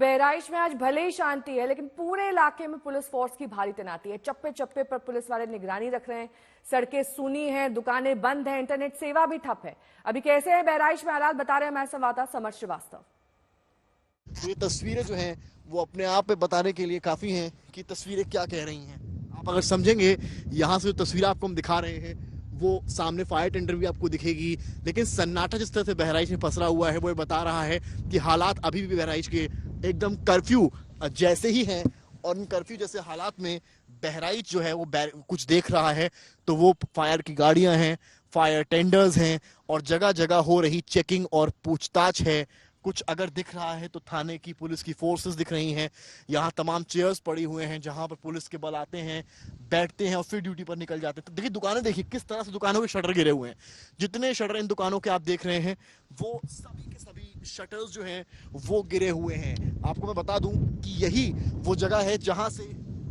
बहराइच में आज भले ही शांति है, लेकिन पूरे इलाके में पुलिस फोर्स की भारी तैनाती है। चप्पे चप्पे पर पुलिस वाले निगरानी रख रहे हैं। सड़कें सूनी हैं, दुकानें बंद हैं, इंटरनेट सेवा भी ठप है। अभी कैसे है बहराइच में हालात, बता रहे हैं हमारे संवाददाता समर श्रीवास्तव। ये तस्वीरें जो हैं वो अपने आप में बताने के लिए काफी हैं कि तस्वीरें क्या कह रही हैं। आप अगर समझेंगे, यहाँ से जो तस्वीर आपको हम दिखा रहे हैं वो सामने फायर टेंडर भी आपको दिखेगी, लेकिन सन्नाटा जिस तरह से बहराइच में पसरा हुआ है वो ये बता रहा है कि हालात अभी भी बहराइच के एकदम कर्फ्यू जैसे ही हैं। और इन कर्फ्यू जैसे हालात में बहराइच जो है वो कुछ देख रहा है तो वो फायर की गाड़ियां हैं, फायर टेंडर्स हैं और जगह जगह हो रही चेकिंग और पूछताछ है। कुछ अगर दिख रहा है तो थाने की पुलिस की फोर्सेस दिख रही हैं। यहाँ तमाम चेयर्स पड़ी हुए हैं जहां पर पुलिस के बल आते हैं, बैठते हैं और फिर ड्यूटी पर निकल जाते हैं। तो देखिए दुकानें, देखिए किस तरह से दुकानों के शटर गिरे हुए हैं। जितने शटर इन दुकानों के आप देख रहे हैं वो सभी के सभी शटर्स जो हैं वो गिरे हुए हैं। आपको मैं बता दूं कि यही वो जगह है जहां से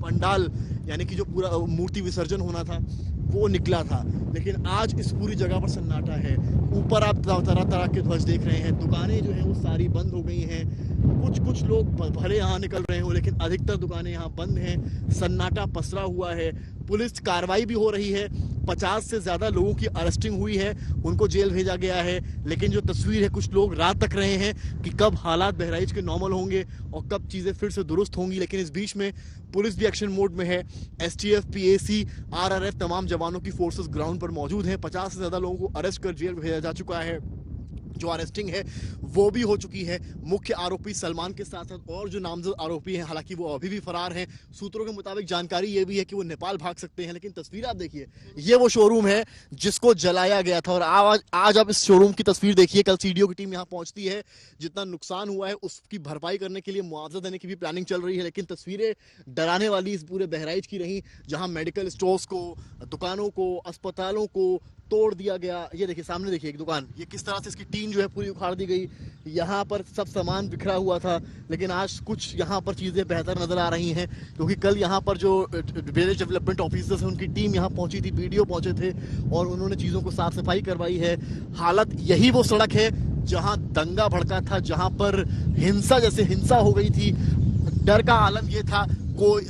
पंडाल यानी कि जो पूरा मूर्ति विसर्जन होना था वो निकला था, लेकिन आज इस पूरी जगह पर सन्नाटा है। ऊपर आप तरह तरह के ध्वज देख रहे हैं। दुकानें जो हैं वो सारी बंद हो गई हैं। कुछ लोग भले यहाँ निकल रहे हो, लेकिन अधिकतर दुकानें यहाँ बंद हैं। सन्नाटा पसरा हुआ है। पुलिस कार्रवाई भी हो रही है। 50 से ज्यादा लोगों की अरेस्टिंग हुई है, उनको जेल भेजा गया है। लेकिन जो तस्वीर है, कुछ लोग रात तक रहे हैं कि कब हालात बहराइच के नॉर्मल होंगे और कब चीजें फिर से दुरुस्त होंगी। लेकिन इस बीच में पुलिस भी एक्शन मोड में है। एसटीएफ, पीएसी, आरआरएफ तमाम जवानों की फोर्सेस ग्राउंड पर मौजूद हैं। 50 से ज्यादा लोगों को अरेस्ट कर जेल भेजा जा चुका है। जो अरेस्टिंग है वो भी हो चुकी है। मुख्य आरोपी सलमान के साथ साथ और जो नामजद आरोपी हैं, हालांकि वो अभी भी फरार हैं। सूत्रों के मुताबिक जानकारी ये भी है कि वो नेपाल भाग सकते हैं। लेकिन तस्वीर आप देखिए, ये वो शोरूम है जिसको जलाया गया था और आज आप इस शोरूम की तस्वीर देखिए। कल सीडीओ की टीम यहाँ पहुंचती है, जितना नुकसान हुआ है उसकी भरपाई करने के लिए मुआवजा देने की भी प्लानिंग चल रही है। लेकिन तस्वीरें डराने वाली इस पूरे बहराइच की रही, जहां मेडिकल स्टोर्स को, दुकानों को, अस्पतालों को तोड़ दिया गया। ये देखिए सामने देखिए एक दुकान, ये किस तरह से इसकी टीन जो है पूरी उखाड़ दी गई। यहाँ पर सब सामान बिखरा हुआ था, लेकिन आज कुछ यहाँ पर चीजें बेहतर नजर आ रही हैं, क्योंकि कल यहाँ पर जो विलेज डेवलपमेंट ऑफिसर्स हैं उनकी टीम यहाँ पहुंची थी, बीडीओ पहुंचे थे और उन्होंने चीजों को साफ सफाई करवाई है। हालत यही वो सड़क है जहाँ दंगा भड़का था, जहाँ पर हिंसा जैसे हिंसा हो गई थी। डर का आलम ये था,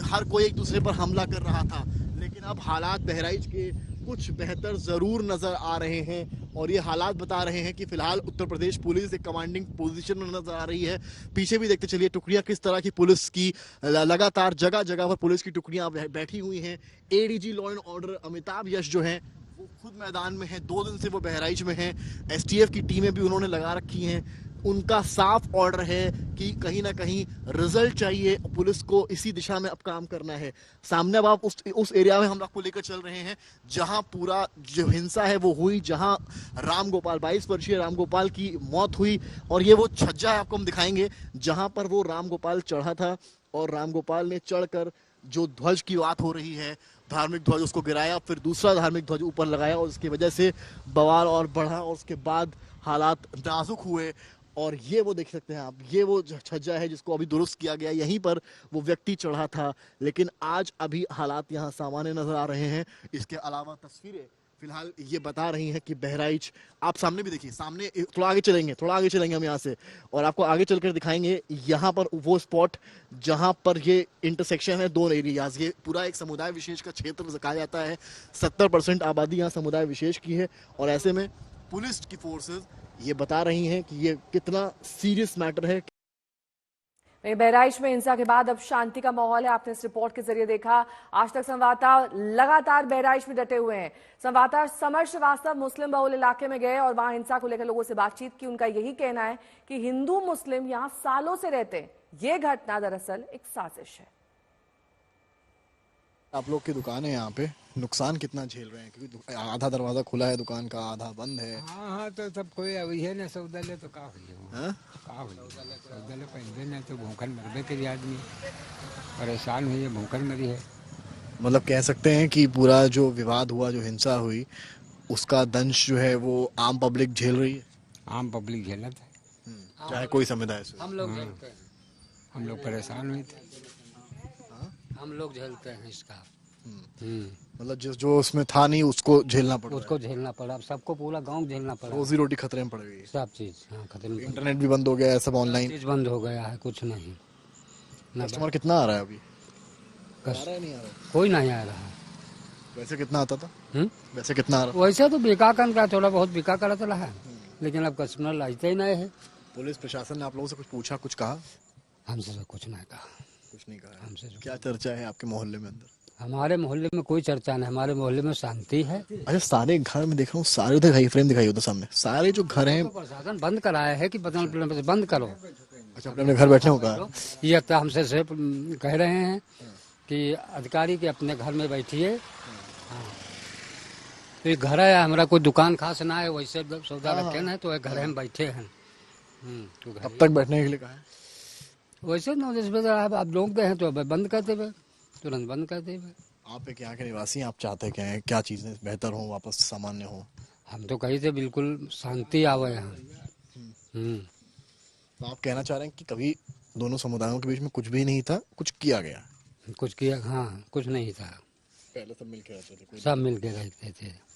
हर कोई एक दूसरे पर हमला कर रहा था। लेकिन अब हालात बहराइच के कुछ बेहतर जरूर नजर आ रहे हैं और ये हालात बता रहे हैं कि फिलहाल उत्तर प्रदेश पुलिस एक कमांडिंग पोजीशन में नजर आ रही है। पीछे भी देखते चलिए टुकड़ियां किस तरह की पुलिस की लगातार जगह जगह पर पुलिस की टुकड़ियां बैठी हुई हैं। ADG law and order Amitabh Yash जो हैं वो खुद मैदान में हैं, 2 दिन से वो बहराइच में हैं। एसटीएफ की टीमें भी उन्होंने लगा रखी हैं। उनका साफ ऑर्डर है कि कहीं ना कहीं रिजल्ट चाहिए, पुलिस को इसी दिशा में अब काम करना है। सामने अब आप उस एरिया में हम आपको लेकर चल रहे हैं जहां पूरा जो हिंसा है वो हुई, जहां रामगोपाल 22 वर्षीय रामगोपाल की मौत हुई। और ये वो छज्जा है, आपको हम दिखाएंगे, जहां पर वो रामगोपाल चढ़ा था और रामगोपाल ने चढ़कर जो ध्वज की बात हो रही है, धार्मिक ध्वज, उसको गिराया, फिर दूसरा धार्मिक ध्वज ऊपर लगाया और उसकी वजह से बवाल और बढ़ा और उसके बाद हालात नाजुक हुए। और ये वो देख सकते हैं आप, ये वो छज्जा है जिसको अभी दुरुस्त किया गया, यहीं पर वो व्यक्ति चढ़ा था। लेकिन आज अभी हालात यहाँ सामान्य नजर आ रहे हैं। इसके अलावा तस्वीरें फिलहाल ये बता रही हैं कि बहराइच, आप सामने भी देखिए, सामने थोड़ा आगे चलेंगे हम यहाँ से और आपको आगे चलकर दिखाएंगे यहाँ पर वो स्पॉट जहाँ पर ये इंटरसेक्शन है 2 एरियाज। ये पूरा एक समुदाय विशेष का क्षेत्र कहा जाता है। 70% आबादी यहाँ समुदाय विशेष की है और ऐसे में पुलिस की फोर्सेस ये बता रही हैं कि ये कितना सीरियस मैटर है। बहराइच में हिंसा के बाद अब शांति का माहौल है। आपने इस रिपोर्ट के जरिए देखा। आज तक संवाददाता लगातार बहराइच में डटे हुए हैं। संवाददाता समर श्रीवास्तव मुस्लिम बहुल इलाके में गए और वहां हिंसा को लेकर लोगों से बातचीत की। उनका यही कहना है कि हिंदू मुस्लिम यहां सालों से रहते हैं। ये घटना दरअसल एक साजिश है। आप लोग की दुकान है, यहाँ पे नुकसान कितना झेल रहे हैं? क्योंकि आधा दरवाजा खुला है दुकान का, आधा बंद है। हाँ तो सब कोई अभी है ना, सौदा ले तो का हुई सौदा ले पहले ना तो भूखन मरबे करी, आदमी परेशान हुई है, भूखन मरी है। मतलब कह सकते हैं कि पूरा जो विवाद हुआ, जो हिंसा हुई, उसका दंश जो है वो आम पब्लिक झेल रही है। आम पब्लिक झेला था, चाहे कोई समुदाय से। हम लोग झेलते हैं, हम लोग परेशान हुए थे, हम लोग झेलते हैं इसका। मतलब जो उसमें था नहीं उसको झेलना पड़ा, उसको झेलना पड़ा। सबको पूरा गांव झेलना पड़ा। रोजी रोटी खतरे में पड़ गई, सब चीज। हाँ, खतरे में। इंटरनेट भी बंद हो गया है, सब ऑनलाइन चीज बंद हो गया है, कुछ नहीं। ना कस्टमर कितना आ रहा है अभी? आ कस- रहा है नहीं आ रहा है? कोई नहीं आ रहा। वैसे कितना आता था? हम्म? वैसे कितना आ रहा वैसे तो बिका कन का थोड़ा बहुत बिका करत रहा है, लेकिन अब कस्टमर लाते ही नहीं है। था? पुलिस प्रशासन ने आप लोगों से कुछ पूछा, कुछ कहा? हमसे तो कुछ नहीं कहा। कुछ नहीं कहा है। हमसे तो क्या चर्चा है आपके मोहल्ले में अंदर? हमारे मोहल्ले में कोई चर्चा नहीं, हमारे मोहल्ले में शांति है। अच्छा, सारे घर में देख रहा हूँ, सारे उधर दिखाई, फ्रेम दिखाई उधर सामने, सारे जो घर हैं। तो प्रशासन बंद कराया है कि बंद करो। अच्छा, अपने अपने घर बैठने हो कहा? ये तो हमसे सिर्फ कह रहे हैं कि अधिकारी के अपने घर में बैठिए। हाँ, तो ये घर है हमारा, कोई दुकान खास ना है, वैसे सौदा रखे ना है, तो ये घर में बैठे हैं। तो घर कब तक बैठने के लिए कहा है? वैसे 9-10 बजे आप लोग हैं तो अब बंद कर देवे, तुरंत बंद कर देवे। आप एक यहाँ के निवासी हैं, आप चाहते क्या है, क्या चीजें बेहतर हो, वापस सामान्य हो? हम तो कही थे बिल्कुल शांति आवे यहाँ। तो आप कहना चाह रहे हैं कि कभी दोनों समुदायों के बीच में कुछ भी नहीं था, कुछ किया गया? कुछ किया, हाँ कुछ नहीं था, पहले सब मिलकर रहते थे, सब मिल के रहते थे।